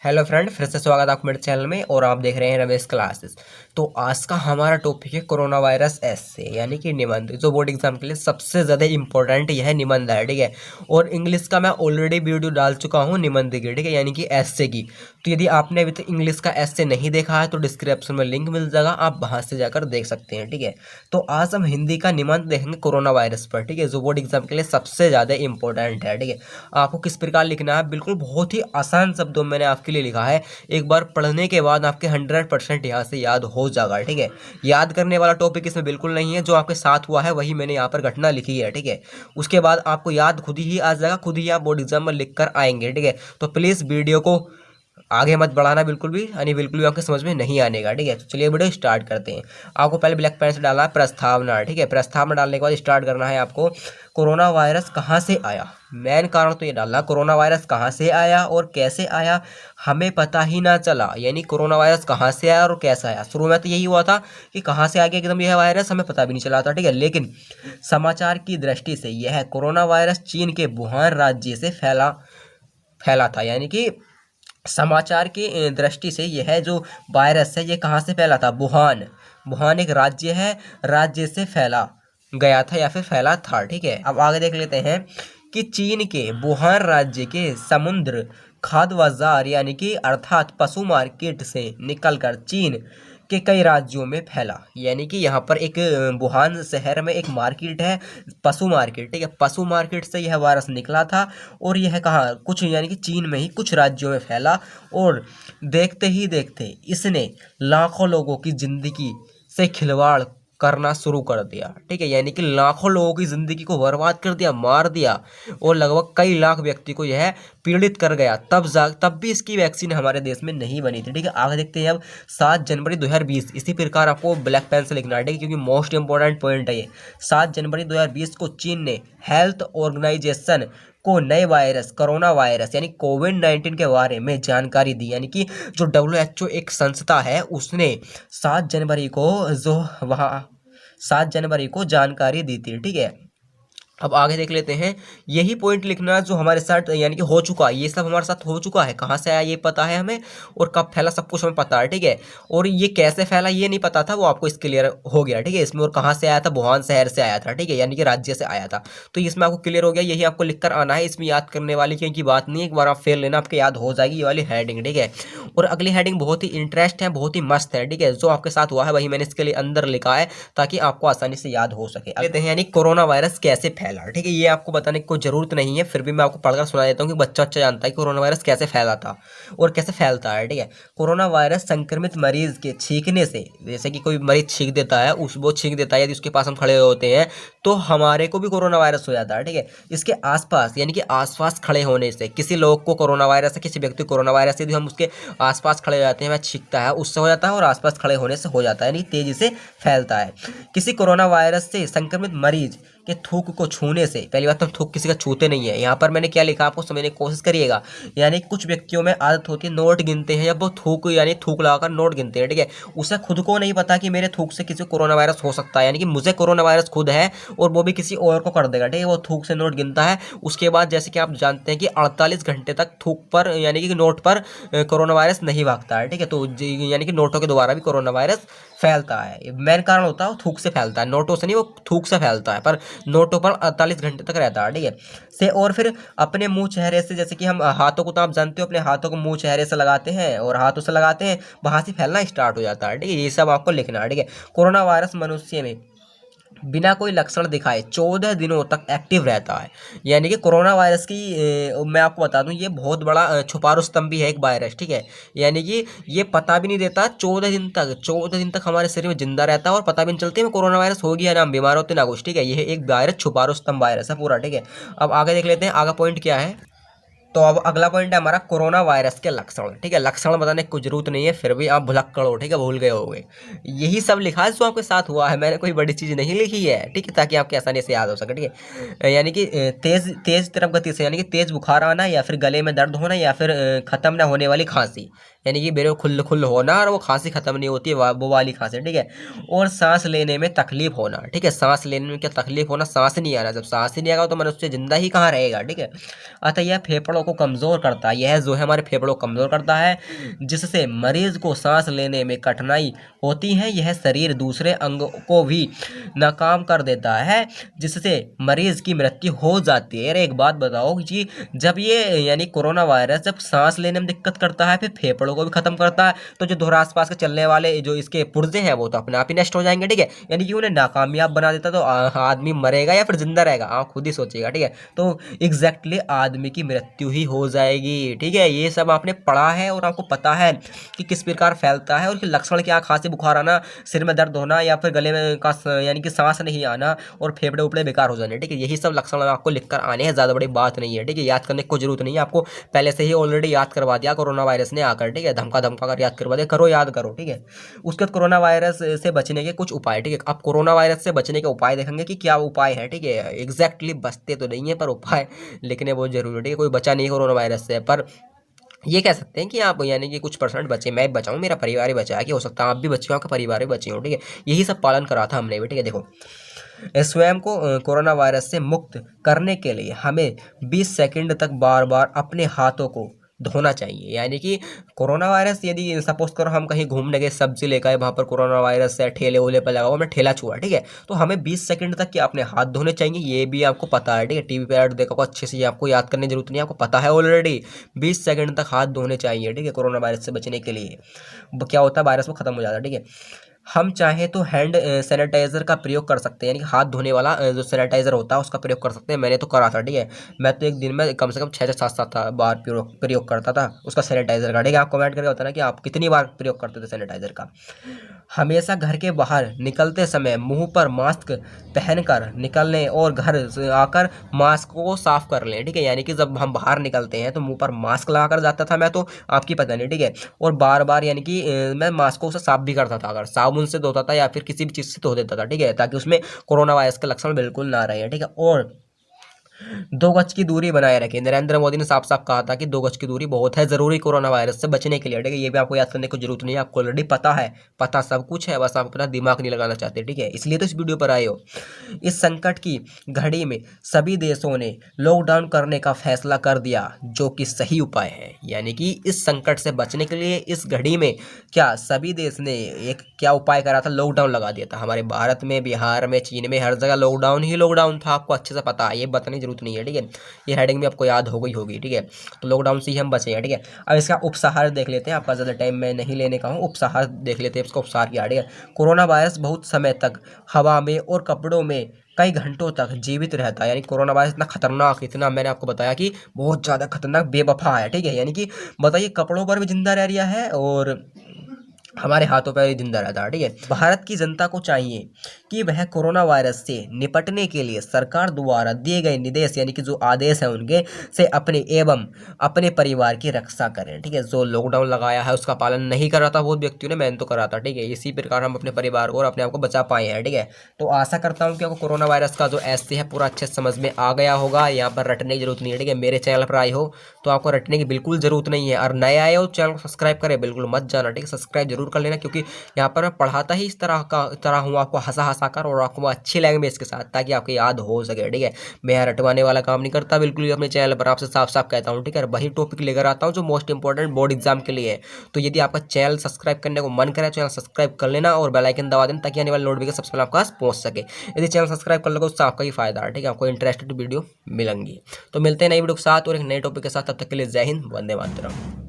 Hello friend, फिर से स्वागत है आपको मेरे चैनल में और आप देख रहे हैं रमेश क्लासेस। तो आज का हमारा टॉपिक है कोरोना वायरस एसे यानी कि निबंध, जो बोर्ड एग्जाम के लिए सबसे ज़्यादा इंपॉर्टेंट यह निबंध है। ठीक है, और इंग्लिश का मैं ऑलरेडी वीडियो डाल चुका हूँ निबंध की, ठीक है, यानी कि एसे की। तो यदि आपने अभी तक इंग्लिश का एसे नहीं देखा है तो डिस्क्रिप्शन में लिंक मिल जाएगा, आप वहाँ से जाकर देख सकते हैं। ठीक है, तो आज हम हिंदी का निबंध देखेंगे कोरोना वायरस पर, ठीक है, जो बोर्ड एग्जाम के लिए सबसे ज़्यादा इंपॉर्टेंट है। ठीक है, आपको किस प्रकार लिखना है, बिल्कुल बहुत ही आसान शब्दों में मैंने आपके लिए लिखा है। एक बार पढ़ने के बाद आपके 100% यहाँ से याद हो जाएगा। ठीक है, याद करने वाला टॉपिक इसमें बिल्कुल नहीं है, जो आपके साथ हुआ है वही मैंने यहाँ पर घटना लिखी है। ठीक है, उसके बाद आपको याद खुद ही आ जाएगा, खुद ही आप बोर्ड एग्जाम में लिख कर आएंगे। ठीक है, तो प्लीज़ वीडियो को आगे मत बढ़ाना बिल्कुल भी, यानी बिल्कुल भी आपके समझ में नहीं आने का। ठीक है, तो चलिए वीडियो स्टार्ट करते हैं। आपको पहले ब्लैक पेन से डालना है प्रस्तावना। ठीक है, प्रस्तावना डालने के बाद स्टार्ट करना है आपको। कोरोना वायरस कहाँ से आया, मेन कारण तो ये डालना, कोरोना वायरस कहाँ से आया और कैसे आया हमें पता ही ना चला। यानी कोरोना वायरस कहाँ से आया और कैसे आया। शुरू में तो यही हुआ था कि कहाँ से आ गया एकदम यह वायरस, हमें पता भी नहीं चला था। ठीक है, लेकिन समाचार की दृष्टि से यह कोरोना वायरस चीन के वुहान राज्य से फैला था। यानी कि समाचार की दृष्टि से यह जो वायरस है ये कहाँ से फैला था, वुहान। वुहान एक राज्य है, राज्य से फैला गया था या फिर फैला था। ठीक है, अब आगे देख लेते हैं कि चीन के वुहान राज्य के समुद्र खाद्य बाजार यानी कि अर्थात पशु मार्केट से निकलकर चीन के कई राज्यों में फैला। यानी कि यहाँ पर एक वुहान शहर में एक मार्केट है, पशु मार्केट। ठीक है, पशु मार्केट से यह वायरस निकला था और यह कहाँ, कुछ यानी कि चीन में ही कुछ राज्यों में फैला और देखते ही देखते इसने लाखों लोगों की जिंदगी से खिलवाड़ करना शुरू कर दिया। ठीक है, यानी कि लाखों लोगों की जिंदगी को बर्बाद कर दिया, मार दिया, और लगभग कई लाख व्यक्ति को यह पीड़ित कर गया। तब भी इसकी वैक्सीन हमारे देश में नहीं बनी थी। ठीक है, आगे देखते हैं अब 7 जनवरी 2020। इसी प्रकार आपको ब्लैक पेन से लिखना है, ठीक है, क्योंकि मोस्ट इंपॉर्टेंट पॉइंट है ये। 7 जनवरी 2020 को चीन ने हेल्थ ऑर्गेनाइजेशन को नए वायरस कोरोना वायरस यानी कोविड-19 के बारे में जानकारी दी। यानी कि जो WHO एक संस्था है उसने 7 जनवरी को जो वहाँ 7 जनवरी को जानकारी दी थी। ठीक है, अब आगे देख लेते हैं। यही पॉइंट लिखना जो हमारे साथ यानी कि हो चुका है, ये सब हमारे साथ हो चुका है। कहाँ से आया ये पता है हमें, और कब फैला सब कुछ हमें पता है। ठीक है, और ये कैसे फैला ये नहीं पता था, वो आपको इस क्लियर हो गया। ठीक है, इसमें और कहाँ से आया था, वुहान शहर से आया था। ठीक है, यानी कि राज्य से आया था, तो इसमें आपको क्लियर हो गया। यही आपको लिख कर आना है, इसमें याद करने वाली की बात नहीं है। एक बार आप फेल लेना, आपके याद हो जाएगी ये वाली हेडिंग। ठीक है, और अगली हेडिंग बहुत ही इंटरेस्ट है, बहुत ही मस्त है। ठीक है, जो आपके साथ हुआ है वही मैंने इसके लिए अंदर लिखा है ताकि आपको आसानी से याद हो सके। लेते हैं यानी कोरोना वायरस कैसे फैला। ठीक है, ये आपको बताने की कोई जरूरत नहीं है, फिर भी मैं आपको पढ़कर सुना देता हूँ कि बच्चा अच्छा जानता है कि कोरोना वायरस कैसे फैला था और कैसे फैलता है। ठीक है, कोरोना वायरस संक्रमित मरीज के छींकने से, जैसे कि कोई मरीज छींक देता है, वो छींक देता है, यदि उसके पास हम खड़े होते हैं तो हमारे को भी कोरोना वायरस हो जाता है। ठीक है, इसके आसपास यानी कि आसपास खड़े होने से किसी लोग को कोरोना वायरस है, किसी व्यक्ति को कोरोना वायरस, यदि हम उसके आसपास खड़े हो जाते हैं, वह छींकता है, उससे हो जाता है, और आसपास खड़े होने से हो जाता है, यानी तेजी से फैलता है। किसी कोरोना वायरस से संक्रमित मरीज के थूक को छूने से, पहली बात तो हम थूक किसी का छूते नहीं है। यहाँ पर मैंने क्या लिखा आपको समझने की कोशिश करिएगा। यानी कुछ व्यक्तियों में आदत होती है नोट गिनते हैं, जब वो थूक यानी थूक लगाकर नोट गिनते हैं। ठीक है, उसे खुद को नहीं पता कि मेरे थूक से किसी को कोरोना वायरस हो सकता है, यानी कि मुझे कोरोना वायरस खुद है और वो भी किसी और को कर देगा। ठीक है, वो थूक से नोट गिनता है। उसके बाद जैसे कि आप जानते हैं कि 48 घंटे तक थूक पर यानी कि नोट पर कोरोना वायरस नहीं भागता है। ठीक है, तो यानी कि नोटों के द्वारा भी कोरोना वायरस फैलता है। मेन कारण होता है वो थूक से फैलता है, नोटों से नहीं, वो थूक से फैलता है, पर नोटों पर 48 घंटे तक रहता है। ठीक है, से और फिर अपने मुंह चेहरे से, जैसे कि हम हाथों को, तो आप जानते हो अपने हाथों को मुंह चेहरे से लगाते हैं और हाथों से लगाते हैं, वहां से फैलना स्टार्ट हो जाता है। ठीक है, ये सब आपको लिखना है। ठीक है, कोरोना वायरस मनुष्य में बिना कोई लक्षण दिखाए 14 दिनों तक एक्टिव रहता है। यानी कि कोरोना वायरस की मैं आपको बता दूं, ये बहुत बड़ा छुपा रुस्तम भी है एक वायरस। ठीक है, यानी कि ये पता भी नहीं देता, 14 दिन तक हमारे शरीर में जिंदा रहता है और पता भी नहीं चलती है कोरोना वायरस हो गया, ना हम बीमार होते ना कुछ। ठीक है, ये एक वायरस छुपा रुस्तम वायरस है पूरा। ठीक है, अब आगे देख लेते हैं आगे पॉइंट क्या है। तो अब अगला पॉइंट है हमारा कोरोना वायरस के लक्षण। ठीक है, लक्षण बताने की कोई जरूरत नहीं है, फिर भी आप भुलक्कड़ हो, ठीक है, भूल गए होंगे। यही सब लिखा है जो आपके साथ हुआ है, मैंने कोई बड़ी चीज़ नहीं लिखी है। ठीक है, ताकि आपके आसानी से याद हो सके। ठीक है, यानी कि तेज तेज तरफ गति से, यानी कि तेज बुखार आना, या फिर गले में दर्द होना, या फिर खत्म ना होने वाली खांसी, यानी कि बेरो खुल खुल होना और वो खांसी खत्म नहीं होती है, वो वाली खांसी, ठीक है। और सांस लेने में तकलीफ होना, ठीक है, सांस लेने में क्या तकलीफ होना, सांस नहीं आना। जब सांस ही नहीं आएगा तो मनुष्य जिंदा ही कहाँ रहेगा, ठीक है। अतः यह फेफड़ों को कमजोर करता है, यह जो है हमारे फेफड़ों को कमजोर करता है, जिससे मरीज को सांस लेने में कठिनाई होती है। यह शरीर दूसरे अंग को भी नाकाम कर देता है, जिससे मरीज की मृत्यु हो जाती है। एक बात बताओ कि जब ये यानी कोरोना वायरस जब सांस लेने में दिक्कत करता है, फिर फेफड़ों को भी खत्म करता है, तो जो धुरा आसपास के चलने वाले जो इसके पुर्जे हैं वो तो अपने आप ही नष्ट हो जाएंगे, ठीक है। यानी कि उन्हें नाकामयाब बना देता, तो आदमी मरेगा या फिर जिंदा रहेगा, आप खुद ही सोचिएगा, ठीक है। तो एग्जैक्टली आदमी की मृत्यु ही हो जाएगी, ठीक है। ये सब आपने पढ़ा है और आपको पता है कि किस प्रकार फैलता है और उसके लक्षण क्या, खांसी बुखार आना, सिर में दर्द होना, या फिर गले में का यानी कि सांस नहीं आना, और फेफड़े उपड़े बेकार हो जाने, ठीक है। यही सब लक्षण आपको लिखकर आने हैं, ज़्यादा बड़ी बात नहीं है, ठीक है। याद करने की जरूरत नहीं है, आपको पहले से ही ऑलरेडी याद करवा दिया कोरोना वायरस ने आकर, ठीक है। धमका धमका कर याद करवा दिया, करो याद करो, ठीक है। उसके बाद कोरोना वायरस से बचने के कुछ उपाय, ठीक है। अब कोरोना वायरस से बचने के उपाय देखेंगे कि क्या उपाय है, ठीक है। एग्जैक्टली बचते तो नहीं है, पर उपाय लिखने बहुत जरूरी है, ठीक है। कोई बचा नहीं कोरोना वायरस से, पर ये कह सकते हैं कि आप यानी कि कुछ परसेंट बचे, मैं बचाऊं, मेरा परिवार ही बचा है, कि हो सकता है आप भी बचे हो, आपका परिवार भी बचे हो, ठीक है। यही सब पालन करा था हमने भी, ठीक है। देखो, स्वयं को कोरोना वायरस से मुक्त करने के लिए हमें 20 सेकंड तक बार बार अपने हाथों को धोना चाहिए। यानी कि कोरोना वायरस, यदि सपोज करो हम कहीं घूमने गए, सब्जी लेकर आए, वहाँ पर कोरोना वायरस है, ठेले वोले पर लगा हुआ, हमने ठेला छुआ, ठीक है, तो हमें 20 सेकंड तक कि अपने हाथ धोने चाहिए। ये भी आपको पता है, ठीक है। टीवी पे ऐड देखा को अच्छे से, ये आपको याद करने की जरूरत नहीं है, आपको पता है ऑलरेडी। 20 सेकंड तक हाथ धोने चाहिए, ठीक है, कोरोना वायरस से बचने के लिए। क्या होता है, वायरस वो खत्म हो जाता है, ठीक है। हम चाहे तो हैंड सैनिटाइजर का प्रयोग कर सकते हैं, यानी कि हाथ धोने वाला जो सैनिटाइजर होता है उसका प्रयोग कर सकते हैं। मैंने तो करा था, ठीक है। मैं तो एक दिन में कम से कम 6 से 7 बार प्रयोग करता था उसका सैनिटाइजर का, ठीक है। आप कमेंट करके बताना कि आप कितनी बार प्रयोग करते थे सैनिटाइजर का। हमेशा घर के बाहर निकलते समय मुंह पर मास्क पहनकर निकलने और घर से आकर मास्क को साफ कर लें, ठीक है। यानी कि जब हम बाहर निकलते हैं तो मुंह पर मास्क लगाकर जाता था मैं, तो आपकी पता नहीं, ठीक है। और बार बार यानी कि मैं मास्क को साफ भी करता था, अगर साबुन से धोता था या फिर किसी भी चीज़ से धो देता था, ठीक है, ताकि उसमें कोरोना वायरस के लक्षण बिल्कुल ना रहे, ठीक है। और 2 गज की दूरी बनाए रखें। नरेंद्र मोदी ने साफ साफ कहा था कि 2 गज की दूरी बहुत है जरूरी कोरोना वायरस से बचने के लिए, ठीक है। ये भी आपको याद करने की जरूरत नहीं है, आपको ऑलरेडी पता है, पता सब कुछ है, बस आप अपना दिमाग नहीं लगाना चाहते, ठीक है। इसलिए तो इस वीडियो पर आए हो। इस संकट की घड़ी में सभी देशों ने लॉकडाउन करने का फैसला कर दिया, जो कि सही उपाय है। यानी कि इस संकट से बचने के लिए इस घड़ी में क्या सभी देश ने एक क्या उपाय करा था, लॉकडाउन लगा दिया था। हमारे भारत में, बिहार में, चीन में, हर जगह लॉकडाउन ही लॉकडाउन था, आपको अच्छे से पता है, ये बताने जरूरत नहीं है, ठीक है। ये हेडिंग भी आपको याद हो गई होगी, ठीक है। तो लॉकडाउन से ही हम बचे हैं, ठीक है। अब इसका उपसहार देख लेते हैं, आपका ज़्यादा टाइम मैं नहीं लेने का हूँ, उपसहार देख लेते हैं इसका उपसहार क्या, ठीक है। कोरोना वायरस बहुत समय तक हवा में और कपड़ों में कई घंटों तक जीवित रहता है। यानी कोरोना वायरस इतना खतरनाक, इतना मैंने आपको बताया कि बहुत ज़्यादा खतरनाक, बेवफा है, ठीक है। यानी कि बताइए, कपड़ों पर भी जिंदा रह रहा है और हमारे हाथों पर जिंदा रहता है, ठीक है। भारत की जनता को चाहिए कि वह कोरोना वायरस से निपटने के लिए सरकार द्वारा दिए गए निर्देश, यानी कि जो आदेश है उनके, से अपने एवं अपने परिवार की रक्षा करें, ठीक है। जो लॉकडाउन लगाया है उसका पालन नहीं कर रहा था बहुत व्यक्तियों ने, मैंने तो करा था, ठीक है। इसी प्रकार हम अपने परिवार को और अपने आप को बचा पाए हैं, ठीक है। तो आशा करता हूँ कि आपको कोरोना वायरस का जो ऐसे है पूरा अच्छे समझ में आ गया होगा। यहाँ पर रटने की जरूरत नहीं है, ठीक है। मेरे चैनल पर आए हो तो आपको रटने की बिल्कुल जरूरत नहीं है, और नए आए हो चैनल को सब्सक्राइब करें बिल्कुल मत जाना, ठीक है। सब्सक्राइब जरूर कर लेना, क्योंकि यहाँ पर मैं पढ़ाता ही इस तरह हूँ आपको, हंसा कर, और आपको अच्छी लैंग्वेज के साथ, ताकि आपको याद हो सके, ठीक है। मैं यहाँ रटवाने वाला काम नहीं करता बिल्कुल भी अपने चैनल पर, आपसे साफ साफ कहता हूँ, ठीक है। वही टॉपिक लेकर आता हूँ जो मोस्ट इंपॉर्टेंट बोर्ड एग्जाम के लिए है। तो यदि आपका चैनल सब्सक्राइब करने को मन करे, चैनल सब्सक्राइब कर लेना और बेल आइकन दबा देना, ताकि आने वाले नोटिफिकेशन सबसे पहले आपके पास पहुँच सके। यदि चैनल सब्सक्राइब कर लोगे उससे आपका ही फायदा है, ठीक है। आपको इंटरेस्टेड वीडियो मिलेंगी। तो मिलते हैं नई वीडियो के साथ और एक नए टॉपिक के साथ, तब तक के लिए जय हिंद, वंदे मातरम।